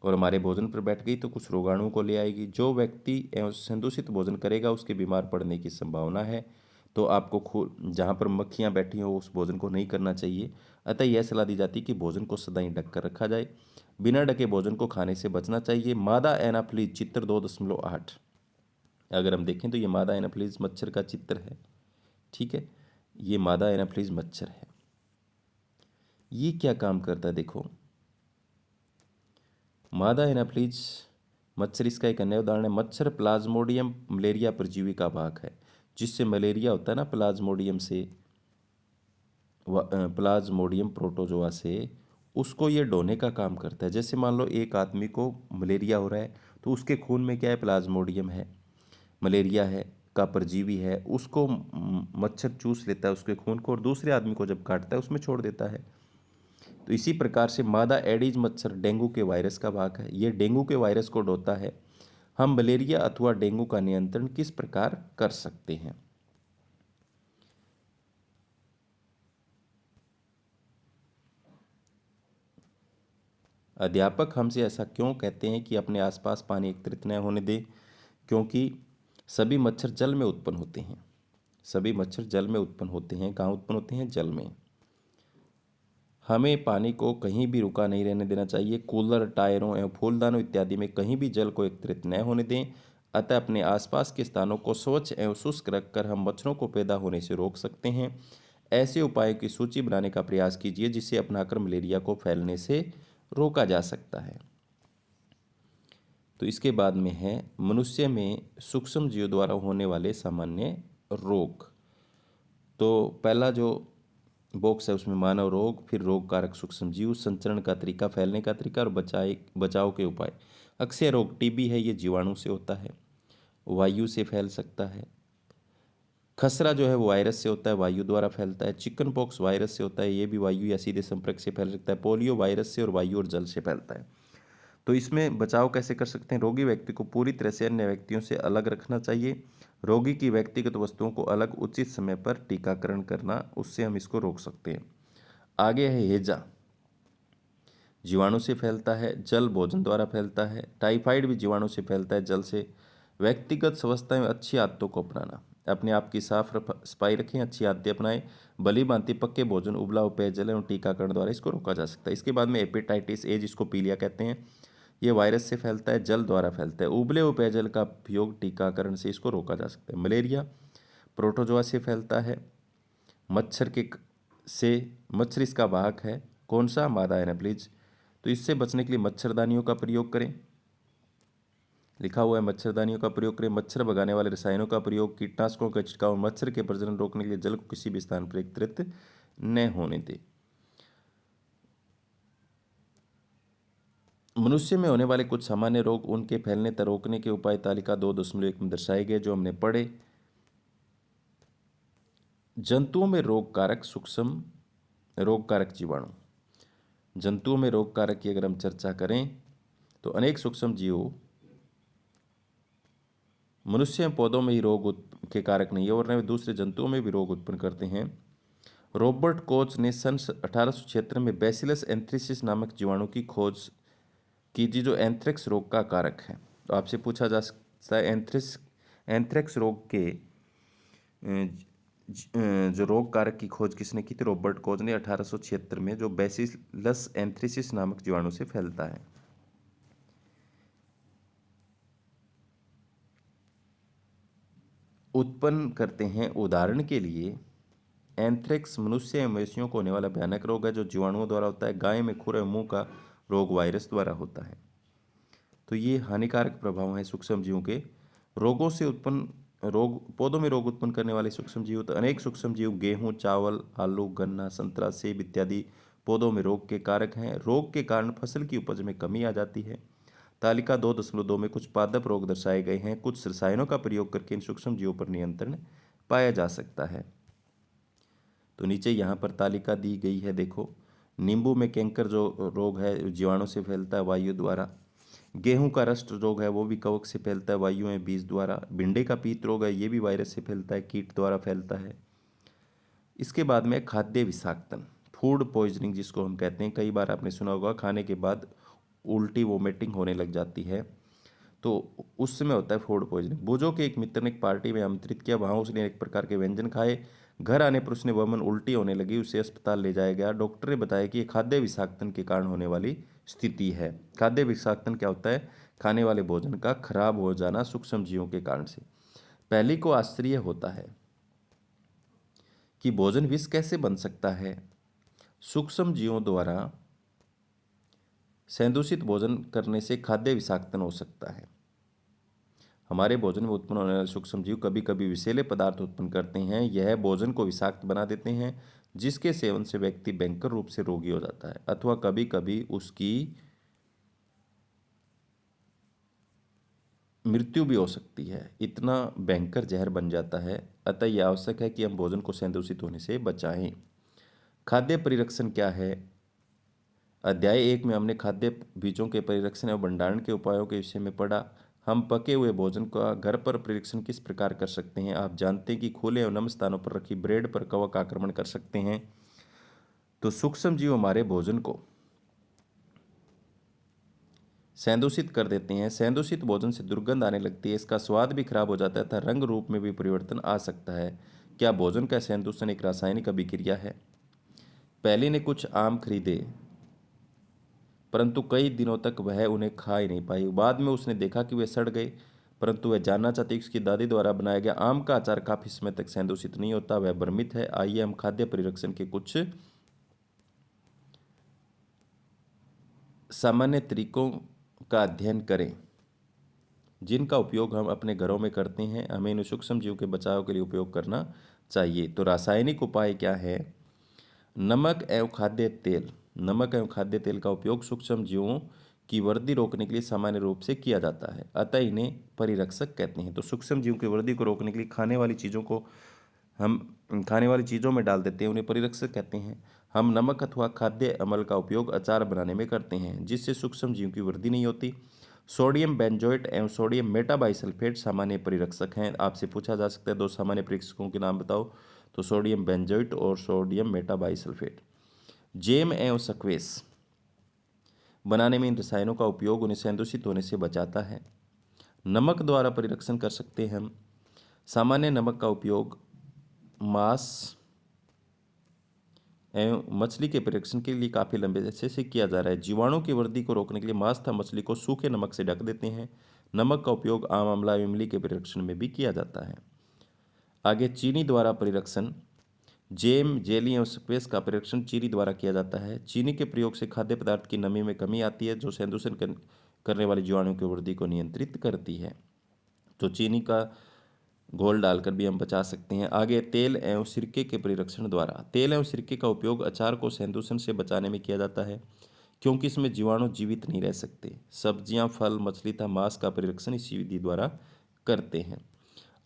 और हमारे भोजन पर बैठ गई तो कुछ रोगाणुओं को ले आएगी। जो व्यक्ति एवं संदूषित भोजन करेगा उसके बीमार पड़ने की संभावना है। तो आपको जहाँ पर मक्खियाँ बैठी हो उस भोजन को नहीं करना चाहिए। अतः यह सलाह दी जाती है कि भोजन को सदा ही ढक कर रखा जाए। बिना ढके भोजन को खाने से बचना चाहिए। मादा एनाफ्लीज चित्र 2.8, अगर हम देखें तो ये मादा एनाफ्लीज मच्छर का चित्र है। ठीक है, ये मादा एनाफ्लीज मच्छर है। ये क्या काम करता है देखो, मादा एनाफ्लीज मच्छर इसका एक अन्य उदाहरण है। मच्छर प्लाज्मोडियम मलेरिया परजीवी का भाग है। जिससे मलेरिया होता है ना, प्लाज्मोडियम से, प्लाज्मोडियम प्रोटोजोआ से, उसको ये ढोने का काम करता है। जैसे मान लो एक आदमी को मलेरिया हो रहा है, तो उसके खून में क्या है, प्लाज्मोडियम है, मलेरिया है का परजीवी है, उसको मच्छर चूस लेता है उसके खून को, और दूसरे आदमी को जब काटता है उसमें छोड़ देता है। तो इसी प्रकार से मादा एडीज मच्छर डेंगू के वायरस का भाग है। ये डेंगू के वायरस को ढोता है। हम मलेरिया अथवा डेंगू का नियंत्रण किस प्रकार कर सकते हैं? अध्यापक हमसे ऐसा क्यों कहते हैं कि अपने आसपास पानी एकत्रित न होने दें? क्योंकि सभी मच्छर जल में उत्पन्न होते हैं। सभी मच्छर जल में उत्पन्न होते हैं। कहाँ उत्पन्न होते हैं? जल में। हमें पानी को कहीं भी रुका नहीं रहने देना चाहिए। कूलर, टायरों एवं फूलदानों इत्यादि में कहीं भी जल को एकत्रित न होने दें। अतः अपने आसपास के स्थानों को स्वच्छ एवं शुष्क रखकर हम मच्छरों को पैदा होने से रोक सकते हैं। ऐसे उपायों की सूची बनाने का प्रयास कीजिए जिसे अपनाकर मलेरिया को फैलने से रोका जा सकता है। तो इसके बाद में है मनुष्य में सूक्ष्म जीवों द्वारा होने वाले सामान्य रोग। तो पहला जो बॉक्स है उसमें मानव रोग, फिर रोग कारक सूक्ष्म जीव, संचरण का तरीका, फैलने का तरीका और बचाव के उपाय। अक्सर रोग टीबी है, ये जीवाणु से होता है, वायु से फैल सकता है। खसरा जो है वो वायरस से होता है, वायु द्वारा फैलता है। चिकन पॉक्स वायरस से होता है, ये भी वायु या सीधे संपर्क से फैल सकता है। पोलियो वायरस से और वायु और जल से फैलता है। तो इसमें बचाव कैसे कर सकते हैं? रोगी व्यक्ति को पूरी तरह से अन्य व्यक्तियों से अलग रखना चाहिए। रोगी की व्यक्तिगत वस्तुओं को अलग उचित समय पर टीकाकरण करना, उससे हम इसको रोक सकते हैं। आगे है हैजा, जीवाणु से फैलता है, जल भोजन द्वारा फैलता है। टाइफाइड भी जीवाणु से फैलता है, जल से। व्यक्तिगत स्वच्छता में अच्छी आदतों को अपनाना, अपने आप की साफ सफाई रखें, अच्छी आदतें अपनाएं। भली भांति पक्के भोजन, उबला हुआ पेयजल एवं टीकाकरण द्वारा इसको रोका जा सकता है। इसके बाद में हेपेटाइटिस ए, जिसको पीलिया कहते हैं, ये वायरस से फैलता है, जल द्वारा फैलता है। उबले हुए पेयजल का उपयोग टीकाकरण से इसको रोका जा सकता है। मलेरिया प्रोटोजोआ से फैलता है, मच्छर के से, मच्छर इसका वाहक है। कौन सा? मादा एनाफ्लीज। तो इससे बचने के लिए मच्छरदानियों का प्रयोग करें, लिखा हुआ है मच्छरदानियों का प्रयोग करें। मच्छर भगाने वाले रसायनों का प्रयोग, कीटनाशकों का छिड़काव, मच्छर के प्रजनन रोकने के लिए जल को किसी भी स्थान पर एकत्रित न होने दें। मनुष्य में होने वाले कुछ सामान्य रोग, उनके फैलने तक रोकने के उपाय तालिका 2.1 में दर्शाए गए जो हमने पढ़े। जंतुओं में रोग कारक सूक्ष्म रोग कारक जीवाणु। जंतुओं में रोग कारक की अगर हम चर्चा करें तो अनेक सूक्ष्म जीव मनुष्य एवं पौधों में ही रोग के कारक नहीं है, और वे दूसरे जंतुओं में भी रोग उत्पन्न करते हैं। रॉबर्ट कोच ने सन 1876 में बैसिलस एंथ्रेसिस नामक जीवाणु की खोज की थी जो एंथ्रेक्स रोग का कारक है। तो आपसे पूछा जा सकता है एंथ्रेक्स रोग के जो रोग कारक की खोज किसने की थी? रॉबर्ट कोच ने 1876 में, जो बैसिलस एंथ्रेसिस नामक जीवाणु से फैलता है। उत्पन्न करते हैं। उदाहरण के लिए एंथ्रेक्स मनुष्य एवं मवेशियों को होने वाला भयानक रोग है जो जीवाणुओं द्वारा होता है। गाय में खुर एवं मुंह का रोग वायरस द्वारा होता है। तो ये हानिकारक प्रभाव हैं सूक्ष्म जीवों के। रोगों से उत्पन्न रोग, पौधों में रोग उत्पन्न करने वाले सूक्ष्म जीव, तो अनेक सूक्ष्म जीव गेहूं, चावल, आलू, गन्ना, संतरा, सेब इत्यादि पौधों में रोग के कारक हैं। रोग के कारण फसल की उपज में कमी आ जाती है। तालिका 2.2 में कुछ पादप रोग दर्शाए गए हैं। कुछ रसायनों का प्रयोग करके इन सूक्ष्म जीवों पर नियंत्रण पाया जा सकता है। तो नीचे यहाँ पर तालिका दी गई है, देखो। नींबू में कैंकर जो रोग है जीवाणु से फैलता है, वायु द्वारा। गेहूं का रस्ट रोग है वो भी कवक से फैलता है, वायु में बीज द्वारा। भिंडे का पीत रोग है, ये भी वायरस से फैलता है, कीट द्वारा फैलता है। इसके बाद में खाद्य विषाक्तन, फूड पॉइजनिंग जिसको हम कहते हैं। कई बार आपने सुना होगा खाने के बाद उल्टी वोमिटिंग होने लग जाती है, तो उस समय होता है फूड पॉइजनिंग। बोजो के एक मित्र ने एक पार्टी में आमंत्रित किया, वहाँ उसने एक प्रकार के व्यंजन खाए। घर आने पर उसने वमन उल्टी होने लगी, उसे अस्पताल ले जाया गया। डॉक्टर ने बताया कि ये खाद्य विषाक्तन के कारण होने वाली स्थिति है। खाद्य विषाक्तन क्या होता है? खाने वाले भोजन का खराब हो जाना सूक्ष्म जीवों के कारण से। पहली को आश्चर्य होता है कि भोजन विष कैसे बन सकता है। सूक्ष्म जीवों द्वारा संदूषित भोजन करने से खाद्य विषाक्तन हो सकता है। हमारे भोजन में उत्पन्न होने वाले सूक्ष्म जीव कभी कभी विषैले पदार्थ उत्पन्न करते हैं। यह भोजन को विषाक्त बना देते हैं, जिसके सेवन से व्यक्ति भयंकर रूप से रोगी हो जाता है, अथवा कभी कभी उसकी मृत्यु भी हो सकती है। इतना भयंकर जहर बन जाता है। अतः यह आवश्यक है कि हम भोजन को संदूषित होने से बचाएं। खाद्य परिरक्षण क्या है? अध्याय 1 में हमने खाद्य बीजों के परिरक्षण एवं भंडारण के उपायों के विषय में पढ़ा। हम पके हुए भोजन का घर पर परिरक्षण किस प्रकार कर सकते हैं? आप जानते हैं कि खुले एवं नम स्थानों पर रखी ब्रेड पर कवक आक्रमण कर सकते हैं। तो सूक्ष्म जीव हमारे भोजन को संदूषित कर देते हैं। संदूषित भोजन से दुर्गंध आने लगती है, इसका स्वाद भी खराब हो जाता है तथा रंग रूप में भी परिवर्तन आ सकता है। क्या भोजन का संदूषण एक रासायनिक अभिक्रिया है? पहले ने कुछ आम खरीदे, परंतु कई दिनों तक वह उन्हें खा ही नहीं पाई। बाद में उसने देखा कि वे सड़ गए, परंतु वह जानना चाहती कि उसकी दादी द्वारा बनाया गया आम का अचार काफी समय तक संदूषित नहीं होता। वह भ्रमित है। आइए हम खाद्य परिरक्षण के कुछ सामान्य तरीकों का अध्ययन करें, जिनका उपयोग हम अपने घरों में करते हैं। हमें इन सूक्ष्म जीव के बचाव के लिए उपयोग करना चाहिए। तो रासायनिक उपाय क्या है? नमक एवं खाद्य तेल। नमक एवं खाद्य तेल का उपयोग सूक्ष्म जीवों की वृद्धि रोकने के लिए सामान्य रूप से किया जाता है, अतः इन्हें परिरक्षक कहते हैं। तो सूक्ष्म जीवों की वृद्धि को रोकने के लिए खाने वाली चीज़ों को हम खाने वाली चीज़ों में डाल देते हैं, उन्हें परिरक्षक कहते हैं। हम नमक अथवा खाद्य अम्ल का उपयोग अचार बनाने में करते हैं, जिससे सूक्ष्म जीव की वृद्धि नहीं होती। सोडियम बेंजोएट एवं सोडियम मेटाबाइसल्फेट सामान्य परिरक्षक हैं। आपसे पूछा जा सकता है दो सामान्य परिरक्षकों के नाम बताओ, तो सोडियम बेंजोएट और सोडियम मेटाबाइसल्फेट। जेम एवं सक्वेस बनाने में इन रसायनों का उपयोग उन्हें संदूषित होने से बचाता है। नमक द्वारा परिरक्षण कर सकते हैं हम। सामान्य नमक का उपयोग मांस एवं मछली के परिरक्षण के लिए काफ़ी लंबे अरसे से किया जा रहा है। जीवाणु की वृद्धि को रोकने के लिए मांस तथा मछली को सूखे नमक से ढक देते हैं। नमक का उपयोग आम, आंवला, इमली के परिरक्षण में भी किया जाता है। आगे चीनी द्वारा परिरक्षण। जेम, जेली एवं स्पेस का परिरक्षण चीनी द्वारा किया जाता है। चीनी के प्रयोग से खाद्य पदार्थ की नमी में कमी आती है, जो संदूषण करने वाले जीवाणुओं की वृद्धि को नियंत्रित करती है। तो चीनी का घोल डालकर भी हम बचा सकते हैं। आगे तेल एवं सिरके के परिरक्षण द्वारा। तेल एवं सिरके का उपयोग अचार को संदूषण से बचाने में किया जाता है, क्योंकि इसमें जीवाणु जीवित नहीं रह सकते। सब्जियां, फल, मछली तथा मांस का परिरक्षण इसी विधि द्वारा करते हैं।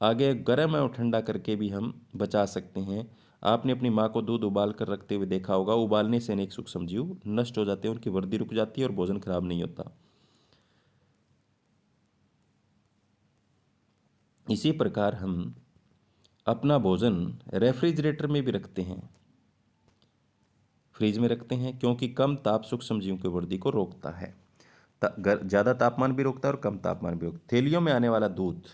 आगे गर्म एवं ठंडा करके भी हम बचा सकते हैं। आपने अपनी माँ को दूध उबाल कर रखते हुए देखा होगा। उबालने से अनेक सूक्ष्म जीव नष्ट हो जाते हैं, उनकी वृद्धि रुक जाती है और भोजन खराब नहीं होता। इसी प्रकार हम अपना भोजन रेफ्रिजरेटर में भी रखते हैं, फ्रिज में रखते हैं, क्योंकि कम ताप सूक्ष्म जीवों की वृद्धि को रोकता है। ज़्यादा तापमान भी रोकता है और कम तापमान भी रोकता है। थैलियों में आने वाला दूध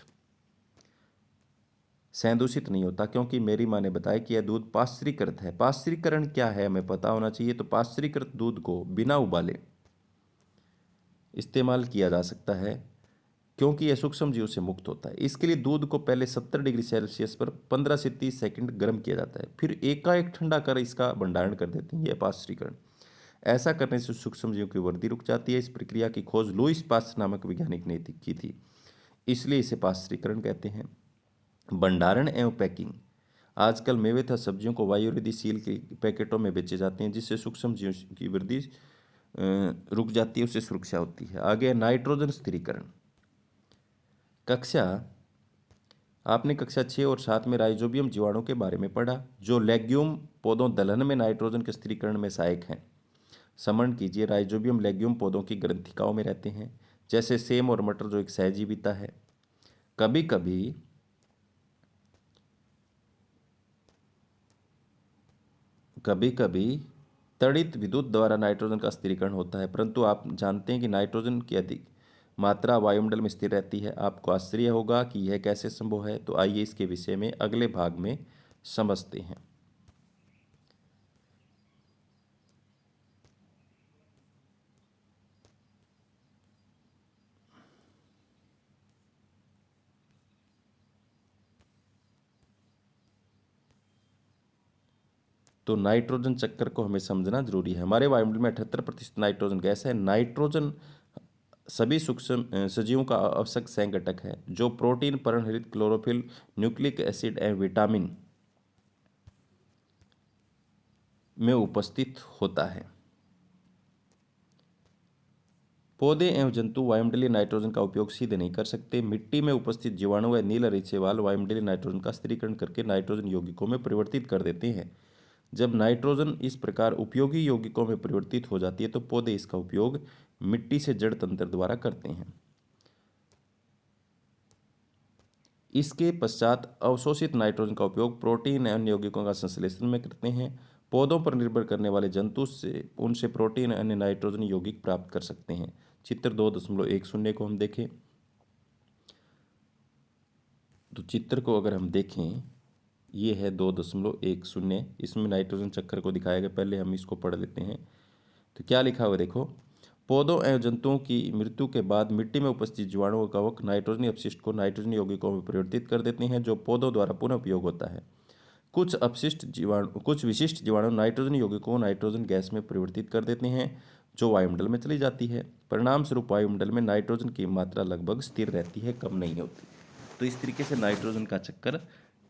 संदूषित नहीं होता, क्योंकि मेरी माँ ने बताया कि यह दूध पाश्चुरीकृत है। पाश्चुरीकरण क्या है हमें पता होना चाहिए। तो पाश्चुरीकृत दूध को बिना उबाले इस्तेमाल किया जा सकता है, क्योंकि यह सूक्ष्म जीव से मुक्त होता है। इसके लिए दूध को पहले 70 डिग्री सेल्सियस पर 15 से 30 सेकंड गर्म किया जाता है, फिर एकाएक ठंडा कर इसका भंडारण कर देते हैं। यह पाश्चुरीकरण। ऐसा करने से सूक्ष्म जीव की वृद्धि रुक जाती है। इस प्रक्रिया की खोज लुईस पास्चर नामक वैज्ञानिक ने की थी, इसलिए इसे पाश्चुरीकरण कहते हैं। भंडारण एवं पैकिंग। आजकल मेवे तथा सब्जियों को वायुरोधी सील के पैकेटों में बेचे जाते हैं, जिससे सूक्ष्म जीव की वृद्धि रुक जाती है, उससे सुरक्षा होती है। आगे नाइट्रोजन स्थिरीकरण। आपने कक्षा 6 और 7 में राइजोबियम जीवाणु के बारे में पढ़ा, जो लेग्यूम पौधों दलहन में नाइट्रोजन के स्थिरीकरण में सहायक हैं। स्मरण कीजिए, राइजोबियम लेग्यूम पौधों की ग्रंथिकाओं में रहते हैं, जैसे सेम और मटर, जो एक सहजीविता है। कभी कभी तड़ित विद्युत द्वारा नाइट्रोजन का स्थिरीकरण होता है, परंतु आप जानते हैं कि नाइट्रोजन की अधिक मात्रा वायुमंडल में स्थिर रहती है। आपको आश्चर्य होगा कि यह कैसे संभव है, तो आइए इसके विषय में अगले भाग में समझते हैं। तो नाइट्रोजन चक्कर को हमें समझना जरूरी है। हमारे वायुमंडल में 78% नाइट्रोजन गैस है। नाइट्रोजन सभी सूक्ष्म सजीवों का आवश्यक संघटक है, जो प्रोटीन, पर्णहरित, क्लोरोफिल, न्यूक्लिक एसिड एवं विटामिन में उपस्थित होता है। पौधे एवं जंतु वायुमंडलीय नाइट्रोजन का उपयोग सीधे नहीं कर सकते। मिट्टी में उपस्थित जीवाणु व नील रेशेवाल वायुमंडलीय नाइट्रोजन का स्थिरीकरण करके नाइट्रोजन यौगिकों में परिवर्तित कर देते हैं। जब नाइट्रोजन इस प्रकार उपयोगी यौगिकों में परिवर्तित हो जाती है तो पौधे इसका उपयोग मिट्टी से जड़ तंत्र द्वारा करते हैं। इसके पश्चात अवशोषित नाइट्रोजन का उपयोग प्रोटीन अन्य यौगिकों का संश्लेषण में करते हैं। पौधों पर निर्भर करने वाले जंतु से उनसे प्रोटीन अन्य नाइट्रोजन यौगिक प्राप्त कर सकते हैं। चित्र 2.10 को हम देखें तो चित्र को अगर हम देखें, ये है 2.10, इसमें नाइट्रोजन चक्कर को दिखाया गया। पहले हम इसको पढ़ लेते हैं। तो क्या लिखा हुआ देखो, पौधों एवं जंतुओं की मृत्यु के बाद मिट्टी में उपस्थित जीवाणुओं का कवक नाइट्रोजन अपशिष्ट को नाइट्रोजन यौगिकों में परिवर्तित कर देते हैं, जो पौधों द्वारा पुनः उपयोग होता है। कुछ विशिष्ट जीवाणु नाइट्रोजन यौगिकों को नाइट्रोजन गैस में परिवर्तित कर देते हैं, जो वायुमंडल में चली जाती है। परिणाम स्वरूप वायुमंडल में नाइट्रोजन की मात्रा लगभग स्थिर रहती है, कम नहीं होती। तो इस तरीके से नाइट्रोजन का चक्कर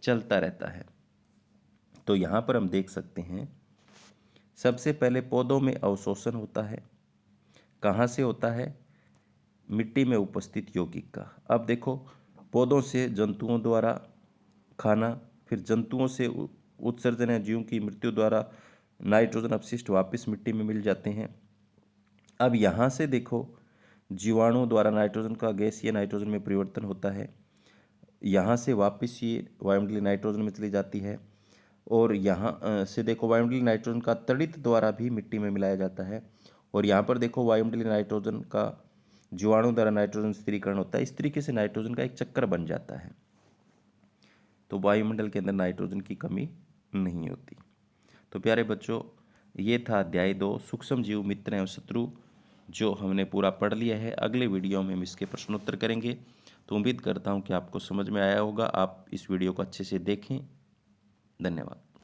चलता रहता है। तो यहाँ पर हम देख सकते हैं, सबसे पहले पौधों में अवशोषण होता है। कहाँ से होता है? मिट्टी में उपस्थित यौगिक का। अब देखो, पौधों से जंतुओं द्वारा खाना, फिर जंतुओं से उत्सर्जन या जीवों की मृत्यु द्वारा नाइट्रोजन अपशिष्ट वापस मिट्टी में मिल जाते हैं। अब यहाँ से देखो, जीवाणुओं द्वारा नाइट्रोजन का गैसीय नाइट्रोजन में परिवर्तन होता है। यहाँ से वापस ये वायुमंडलीय नाइट्रोजन में चली जाती है। और यहाँ से देखो, वायुमंडलीय नाइट्रोजन का तड़ित द्वारा भी मिट्टी में मिलाया जाता है। और यहाँ पर देखो, वायुमंडलीय नाइट्रोजन का जीवाणु द्वारा नाइट्रोजन स्थिरीकरण होता है। इस तरीके से नाइट्रोजन का एक चक्कर बन जाता है। तो वायुमंडल के अंदर नाइट्रोजन की कमी नहीं होती। तो प्यारे बच्चों, ये था अध्याय 2 सूक्ष्म जीव, मित्र एवं शत्रु, जो हमने पूरा पढ़ लिया है। अगले वीडियो में हम इसके प्रश्नोत्तर करेंगे। तो उम्मीद करता हूँ कि आपको समझ में आया होगा। आप इस वीडियो को अच्छे से देखें। धन्यवाद।